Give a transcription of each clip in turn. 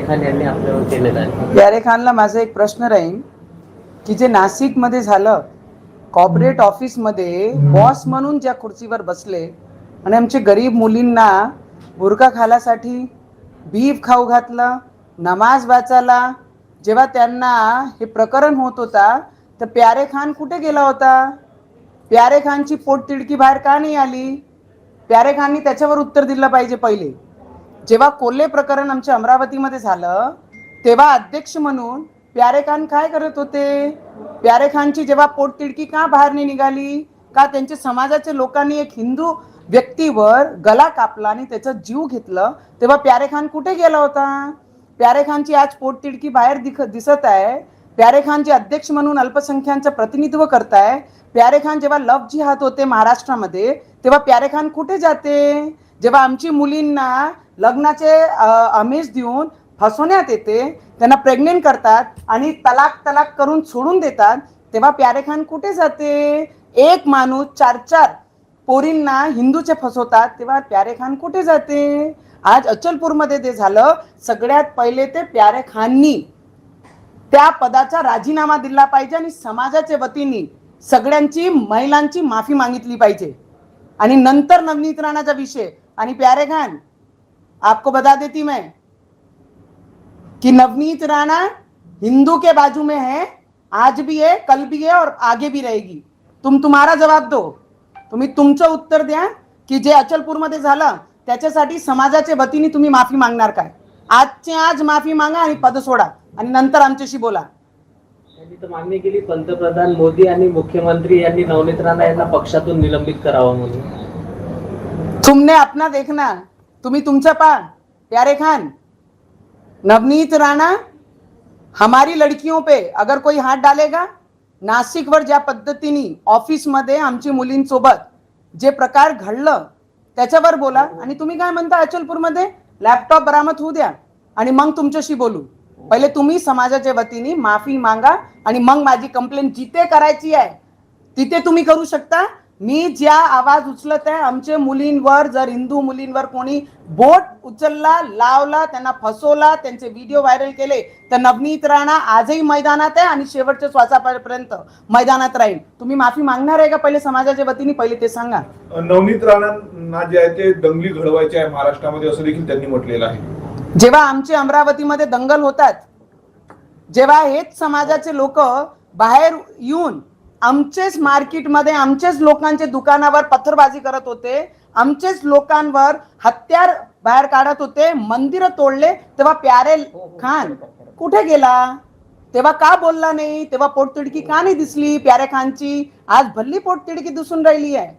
खान यांनी आपल्यावर केलेलं आहे. प्यारे खानला माझा एक प्रश्न राहील की जे नाशिकमध्ये झालं, कॉर्पोरेट ऑफिसमध्ये बॉस म्हणून ज्या खुर्चीवर बसले आणि आमचे गरीब मुलींना बुरका खाण्यासाठी बीफ खाऊ घातलं, नमाज वाचायला, जेव्हा त्यांना हे प्रकरण होत होता तर प्यारे खान कुठे गेला होता? प्यारे खानची पोटतिडकी बाहेर का नाही आली? प्यारे खाननी त्याच्यावर उत्तर दिलं पाहिजे. पहिले जेव्हा कोल्हे प्रकरण आमच्या अमरावतीमध्ये झालं तेव्हा अध्यक्ष म्हणून प्यारे खान काय करत होते? प्यारे खानची जेव्हा पोटतिडकी का बाहेर नाही निघाली? का त्यांच्या समाजाच्या लोकांनी एक हिंदू व्यक्तीवर गला कापला आणि त्याचा जीव घेतलं, तेव्हा प्यारे खान कुठे गेला होता? प्यारे खानची आज पोटतिडकी बाहेर दिसत आहे. प्यारे खान जे अध्यक्ष म्हणून अल्पसंख्याकांचं प्रतिनिधित्व करताय, प्यारे खान जेव्हा लव जिहाद होते महाराष्ट्रामध्ये तेव्हा प्यारे खान कुठे जाते? जेव्हा आमची मुलींना लग्नाचे आमिष देऊन फसवण्यात येते, त्यांना प्रेग्नेंट करतात आणि तलाक करून सोडून देतात, तेव्हा प्यारे खान कुठे जाते? एक माणूस 4-4 पोरींना हिंदूचे फसवतात, तेव्हा प्यारे खान कुठे जाते? आज अचलपूरमध्ये ते झालं. सगळ्यात पहिले ते प्यारे खाननी त्या पदाचा राजीनामा दिला पाहिजे आणि समाजाच्या वतीने सगळ्यांची महिलांची माफी मागितली पाहिजे. आणि नंतर नवनीत राणाचा विषय. आणि प्यारे खान, आपको बता देती मैं कि नवनीत राणा हिंदू के बाजू में है, आज भी है, कल भी है और आगे भी रहेगी. तुम्हारा जवाब दो. तुम्ही तुमचं उत्तर द्या की जे अचलपूरमध्ये झालं त्याच्यासाठी समाजाच्या वतीने तुम्ही माफी मागणार काय? आजचे आज माफी मागा आणि पद सोडा आणि नंतर आमच्याशी बोला. त्यांनी तर मागणी केली पंतप्रधान मोदी आणि मुख्यमंत्री यांनी नवनीत राणा यांना पक्षातून निलंबित करावं म्हणून. तुमने अपना देखना, तुम्ही तुमचं पा. प्यारे खान, नवनीत राणा हमारी लड़कियों पे अगर कोई हाथ डालेगा, नाशिकवर ज्या पद्धतीने ऑफिसमध्ये आमची मुलींसोबत जे प्रकार घडलं त्याच्यावर बोला. आणि तुम्ही काय म्हणता अचलपूरमध्ये लॅपटॉप बरामद होऊ द्या आणि मग तुमच्याशी बोलू. पहिले तुम्ही समाजाच्या वतीने माफी मागा आणि मग माझी कंप्लेंट जिथे करायची आहे तिथे तुम्ही करू शकता. मी ज्या आवाज उचलत आहे, आमच्या मुलींवर जर हिंदू मुलींवर कोणी बोट उचलला, लावला, त्यांना फसवला, त्यांचे व्हिडिओ व्हायरल केले तर नवनीत राणा आजही मैदानात आहे आणि शेवटच्या श्वासापर्यंत मैदानात राहील. तुम्ही माफी मागणार आहे का पहिले समाजाच्या वतीने? पहिले ते सांगा. नवनीत राणांना जे आहे ते दंगली घडवायचे आहे महाराष्ट्रामध्ये असं देखील त्यांनी म्हटलेलं आहे. जेव्हा आमचे अमरावतीमध्ये दंगल होतात, जेव्हा हेच समाजाचे लोक बाहेर येऊन आमचेच मार्केटमध्ये आमचेच लोकांच्या दुकानावर पत्थरबाजी करत होते, आमचेच लोकांवर हत्यार बाहेर काढत होते, मंदिरं तोडले, तेव्हा प्यारे खान कुठे गेला? तेव्हा का बोलला नाही? तेव्हा पोटतिडकी का नाही दिसली प्यारे खानची? आज भल्ली पोटतिडकी दिसून राहिली आहे.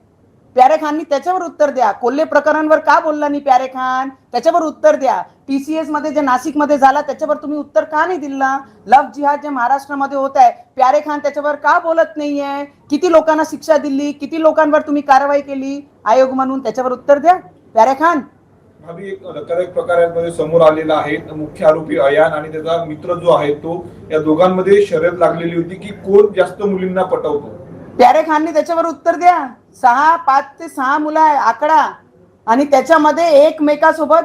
प्यारे खाननी त्याच्यावर उत्तर द्या. कोल्हे प्रकरणावर का बोलला नाही प्यारे खान? त्याच्यावर उत्तर द्या. TCS मध्ये जे नाशिकमध्ये झाला त्याच्यावर तुम्ही उत्तर का नाही दिला? लव जिहाद जे महाराष्ट्रामध्ये होत आहे, प्यारे खान त्याच्यावर का बोलत नाहीये? किती लोकांना शिक्षा दिली, किती लोकांवर तुम्ही कारवाई केली आयोग म्हणून? त्याच्यावर उत्तर द्या प्यारे खान. भाभी, एक धक्कादायक प्रकारांमध्ये समोर आलेला आहे. मुख्य आरोपी अयान आणि त्याचा मित्र जो आहे तो, या दोघांमध्ये शर्यत लागलेली होती की कोण जास्त मुलींना पटवतो. प्यारे खानने त्याच्यावर उत्तर द्या. 5 ते 6 मुलं आहे आकडा आणि त्याच्यामध्ये एकमेकासोबत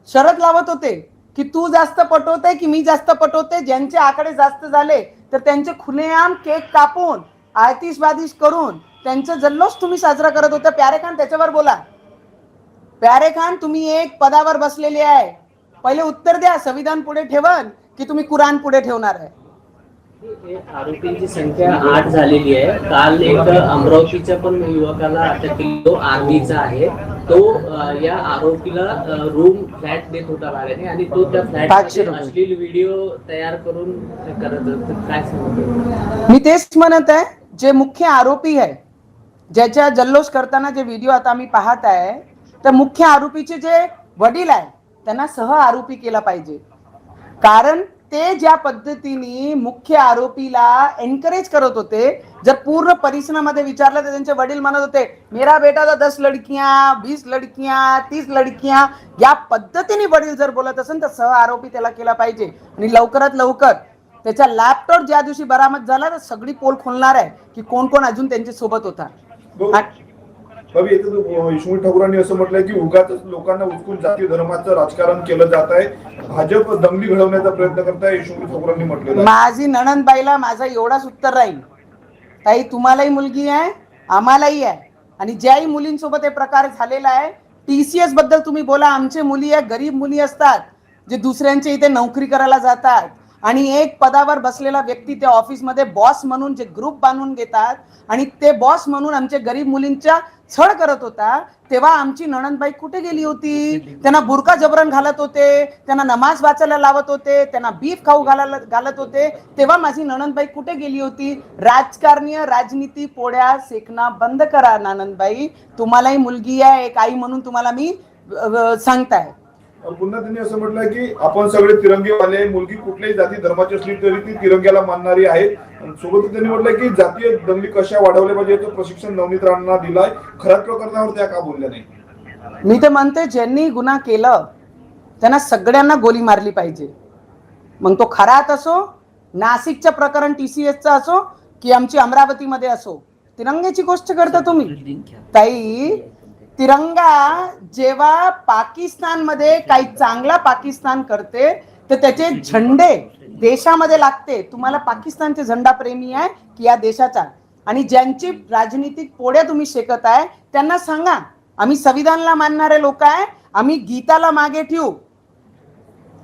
शरत लावत होते की तू जास्त पटवते की मी जास्त पटवते. ज्यांचे आकडे जास्त झाले तर त्यांचे खुलेआम केक कापून आतिषबाजी करून त्यांचा जल्लोष तुम्ही साजरा करत होता. प्यारे खान त्याच्यावर बोला. प्यारे खान, तुम्ही एक पदावर बसलेले आहे, पहिले उत्तर द्या. संविधान पुढे ठेवन की तुम्ही कुराण पुढे ठेवणार आहे? आरोपींची संख्या 8 झालेली आहे. काल एक अमरावतीच्या पण युवकाला अटक केली, आर्मीचा आहे तो. या आरोपीला रूम फ्लॅट देत होता भाड्याने आणि तो त्या फ्लॅटमध्ये अश्लील व्हिडिओ तयार करून करत होता. काय सांगतो? मी तेच म्हणत आहे, जे मुख्य आरोपी आहे, ज्याच्या जल्लोष करताना जे व्हिडिओ आता आम्ही पाहत आहे, तर मुख्य आरोपीचे जे वडील आहे त्यांना सह आरोपी केला पाहिजे. कारण ते ज्या पद्धतीने मुख्य आरोपीला एनकरेज करत होते, जर पूर्ण परिसरामध्ये विचारलं तर त्यांचे वडील म्हणत होते मेरा बेटा तो 10 लड़कियां, 20 लड़कियां, 30 लड़कियां. या पद्धतीने वडील जर बोलत असेल तर सह आरोपी त्याला केला पाहिजे. आणि लवकरात लवकर त्याचा लॅपटॉप ज्या दिवशी बरामद झाला तर सगळी पोल खोलणार आहे की कोण कोण अजून त्यांच्या सोबत होता. बाबी येथे यशवंत ठाकूरांनी असं म्हटलंय की उगाच लोकांना उचकून जाती धर्माचं राजकारण केलं जात आहे, भाजप दंगली घडवण्याचा प्रयत्न करत आहे, यशवंत ठाकूरांनी म्हटलेलं आहे. माझी नणंदबाईला माझा एवढाच उत्तर राहील, ताई तुम्हालाही मुलगी आहे आम्हालाही आहे, आणि ज्याही मुलींसोबत हे प्रकार झालेला आहे, TCS बद्दल तुम्ही बोला, आमचे मुली आहे गरीब मुली असतात जे दुसऱ्यांच्या इथे नोकरी करायला जातात, आणि एक पदावर बसलेला व्यक्ती त्या ऑफिसमध्ये बॉस म्हणून जे ग्रुप बांधून घेतात आणि ते बॉस म्हणून आमच्या गरीब मुलींच्या छळ करत होता, तेव्हा आमची नणंदबाई कुठे गेली होती? त्यांना बुरका जबरन घालत होते, त्यांना नमाज वाचायला लावत होते, त्यांना बीफ खाऊ घालत होते, तेव्हा माझी नणंदबाई कुठे गेली होती? राजकारणीय राजनीती पोळ्या सेकणं बंद करा नणंदबाई, तुम्हालाही मुलगी आहे, एक आई म्हणून तुम्हाला मी सांगताय. पुन्हा त्यांनी असं म्हटलंय की आपण सगळे तिरंगेवाले आहे, मुलगी कुठल्याही जाती धर्माची असली तरी ती तिरंग्याला मानणारी आहे. सोबतच त्यांनी म्हटलंय की जातीय दंगली कशा वाढवल्या पाहिजे याचं प्रशिक्षण नवनीत राणांना दिलाय. खऱ्या प्रकरणावर त्या का बोलल्या नाही? मी तर म्हणते ज्यांनी गुन्हा केलं त्यांना सगळ्यांना गोली मारली पाहिजे, मग तो खरात असो, नाशिकचं प्रकरण TCSचं असो की आमची अमरावतीमध्ये असो. तिरंग्याची गोष्ट करता तुम्ही ताई, तिरंगा जेव्हा पाकिस्तानमध्ये काही चांगला पाकिस्तान करते तर त्याचे झेंडे देशामध्ये लागते. तुम्हाला पाकिस्तानचे झेंडा प्रेमी आहे की या देशाचा? आणि ज्यांची राजनीतिक पोळ्या तुम्ही शेकत आहे त्यांना सांगा, आम्ही संविधानाला मानणारे लोक आहे, आम्ही गीताला मागे ठेवू,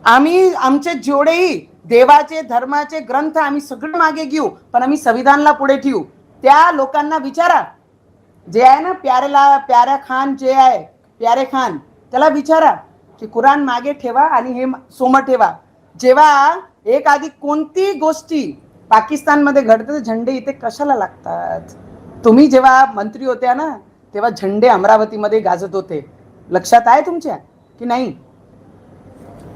आम्ही आमचे जेवढेही देवाचे धर्माचे ग्रंथ आम्ही सगळं मागे घेऊ, पण आम्ही संविधानाला पुढे ठेवू. त्या लोकांना विचारा, जे आहे ना प्यारा खान, जे आहे प्यारे खान, त्याला विचारा की कुराण मागे ठेवा आणि हे सोमं ठेवा. जेव्हा एक आधी कोणती गोष्टी पाकिस्तानमध्ये घडते तर झेंडे इथे कशाला लागतात? तुम्ही जेव्हा मंत्री होत्या ना तेव्हा झेंडे अमरावतीमध्ये गाजत होते, लक्षात आहे तुमच्या की नाही?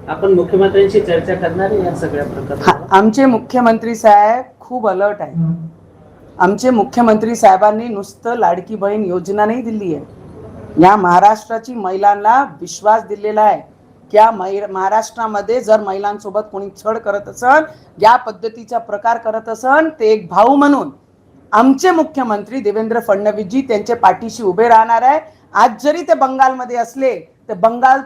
आपण मुख्यमंत्र्यांशी चर्चा करणार आहे या सगळ्या प्रकारावर? आमचे मुख्यमंत्री साहेब खूप अलर्ट आहे. आमचे मुख्यमंत्री साहेबांनी नुसतं लाडकी बहीण योजना नाही दिली आहे, या महाराष्ट्राची महिलांना विश्वास दिलेला आहे की या महाराष्ट्रामध्ये जर महिलांसोबत कोणी छळ करत असन, या पद्धतीचा प्रकार करत असन, ते एक भाऊ म्हणून आमचे मुख्यमंत्री देवेंद्र फडणवीसजी त्यांच्या पाठीशी उभे राहणार आहे. आज जरी ते बंगालमध्ये असले तर बंगाल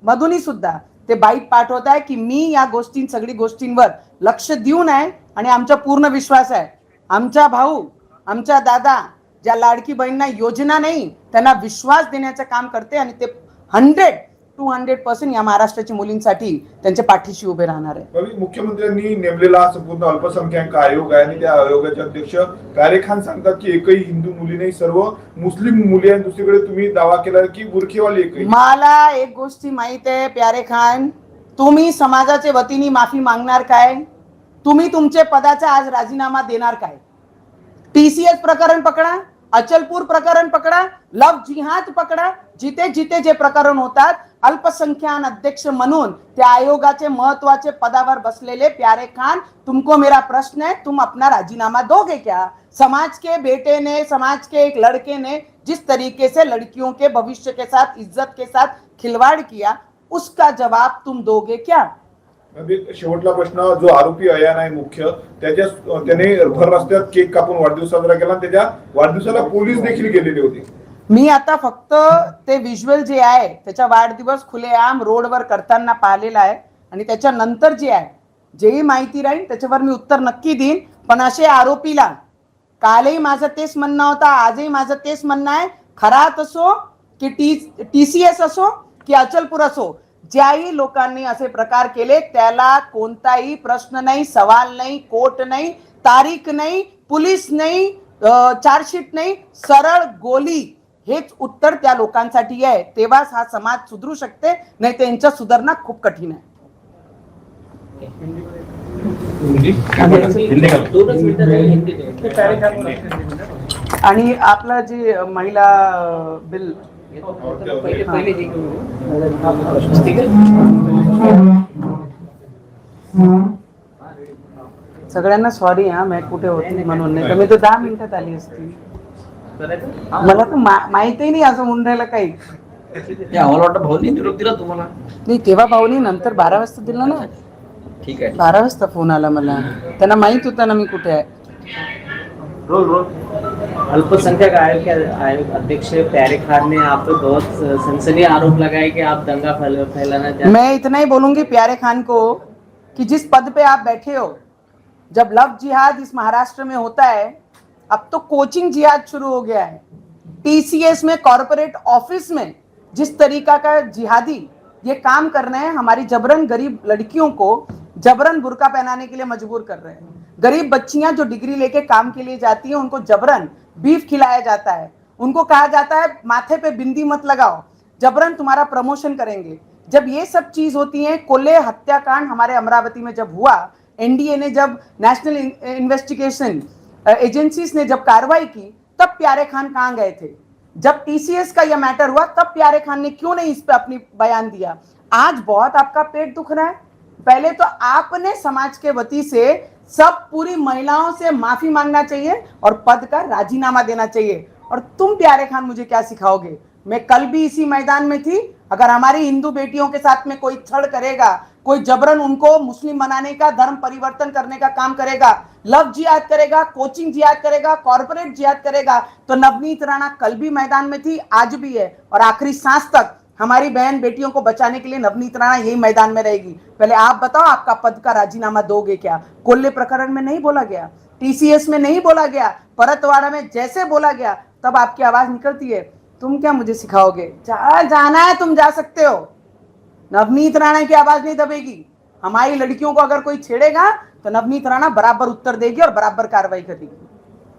मधूनही सुद्धा ते बाईट पाठवत आहे की मी या सगळी गोष्टींवर लक्ष देऊन आहे, आणि आमचा पूर्ण विश्वास आहे आमचा भाऊ, आमचा दादा ज्या लाडकी बहिणींना योजना नाही त्यांना विश्वास देण्याचं काम करते, आणि ते 100-200% या महाराष्ट्राच्या मुलींसाठी त्यांच्या पाठीशी उभे राहणार आहे. मुख्यमंत्र्यांनी नेमलेला संपूर्ण अल्पसंख्याक आयोग आहे आणि त्या आयोगाचे अध्यक्ष प्यारे खान सांगतात की एकही हिंदू मुली नाही, सर्व मुस्लिम मुली आहेत. दुसरीकडे तुम्ही दावा केला की बुरखीवाली एकही. मला एक गोष्टी माहित आहे प्यारे खान, तुम्ही समाजाच्या वतीने माफी मागणार काय? तुम्ही तुमचे पदाचा आज राजीनामा देणार काय? TCS प्रकरण पकडा, अचलपूर प्रकरण पकडा, लव जिहाद पकडा, जिथे जिथे जे प्रकरण होतात, अल्पसंख्याक अध्यक्ष म्हणून त्या आयोगाचे महत्वाचे पदावर बसलेले प्यारे खान, तुमको मेरा प्रश्न है, तुम अपना राजीनामा दोगे क्या? समाज के बेटे ने, समाज के एक लड़के ने जिस तरीके से लड़कियों के भविष्य के साथ, इज्जत के साथ खिलवाड़ किया, उसका जवाब तुम दोगे क्या? शेवटला प्रश्न, जो आरोपी अयान आहे मुख्य, त्याने भर रस्त्यात केक कापून वाढदिवस साजरा केला, त्याच्या वाढदिवसाला पोलीस देखील गेलेले होते. मी आता फक्त ते व्हिज्युअल जे आहे त्याचा वाढदिवस खुलेआम रोडवर करताना पाहिलेला आहे, आणि त्याच्यानंतर जे आहे जेही माहिती राहील त्याच्यावर मी उत्तर नक्की देईन. पण असे आरोपीला, कालही माझं तेच म्हणणं होतं, आजही माझं तेच म्हणणं आहे, खरात असो की TCS असो की अचलपूर असो, ज्याही लोकांनी असे प्रकार केले त्याला कोणताही प्रश्न नाही, सवाल नाही, कोर्ट नाही, तारीख नाही, पोलीस नाही, चार्जशीट नाही, सरळ गोली, हेच उत्तर त्या लोकांसाठी आहे. तेव्हाच हा समाज सुधरू शकते, नाही त्यांच्या सुधारणा खूप कठीण आहे. आणि आपला जे महिला बिल सगळ्यांना सॉरी हा, मी कुठे होती म्हणून, नाही तर मी तर 10 मिनिटात आली असती. मला तर माहितही नाही असं म्हणून राहिलं काही. आम्हाला वाटतं भाऊनी निरोप दिला तुम्हाला? नाही, तेव्हा भाऊनी नंतर 12 वाजता दिला ना. ठीक आहे. 12 वाजता फोन आला मला, त्यांना माहित होता ना मी कुठे आहे. रोल अल्पसंख्यक आयोग अध्यक्ष प्यारे खान ने आप पे बहुत सनसनी आरोप लगाए कि आप दंगा फैलाना चाहते हैं। मैं इतना ही बोलूंगी प्यारे खान को कि जिस पद पे आप बैठे हो, जब लव जिहाद इस महाराष्ट्र में होता है, अब तो कोचिंग जिहाद शुरू हो गया है। टीसीएस में, कॉर्पोरेट ऑफिस में जिस तरीका का जिहादी ये काम कर रहे हैं, हमारी जबरन गरीब लड़कियों को जबरन बुर्का पहनाने के लिए मजबूर कर रहे हैं। गरीब बच्चियां जो डिग्री लेके काम के लिए जाती हैं, उनको जबरन बीफ खिलाया जाता है, उनको कहा जाता है माथे पे बिंदी मत लगाओ, जबरन तुम्हारा प्रमोशन करेंगे। जब ये सब चीज होती है, कोल्हे हत्याकांड हमारे अमरावती में जब हुआ, एनडीए ने जब नेशनल इन्वेस्टिगेशन एजेंसीज ने जब कार्रवाई की, तब प्यारे खान कहां गए थे? जब टीसीएस का यह मैटर हुआ, तब प्यारे खान ने क्यों नहीं इस पे अपनी बयान दिया? आज बहुत आपका पेट दुख रहा है। पहले तो आपने समाज के वती से सब पूरी महिलाओं से माफी मांगना चाहिए और पद का राजीनामा देना चाहिए। और तुम प्यारे खान मुझे क्या सिखाओगे? मैं कल भी इसी मैदान में थी। अगर हमारी हिंदू बेटियों के साथ में कोई छल करेगा, कोई जबरन उनको मुस्लिम बनाने का, धर्म परिवर्तन करने का काम करेगा, लव जिहाद करेगा, कोचिंग जिहाद करेगा, कॉर्पोरेट जिहाद करेगा, तो नवनीत राणा कल भी मैदान में थी, आज भी है, और आखिरी सांस तक हमारी बहन बेटियों को बचाने के लिए नवनीत राणा यही मैदान में रहेगी। पहले आप बताओ, आपका पद का राजीनामा दोगे क्या? कोल्हे प्रकरण में नहीं बोला गया, टीसीएस में नहीं बोला गया, परतवाड़ा में जैसे बोला गया तब आपकी आवाज निकलती है। तुम क्या मुझे सिखाओगे? जाना है तुम जा सकते हो, नवनीत राणा की आवाज नहीं दबेगी। हमारी लड़कियों को अगर कोई छेड़ेगा तो नवनीत राणा बराबर उत्तर देगी और बराबर कार्रवाई करेगी।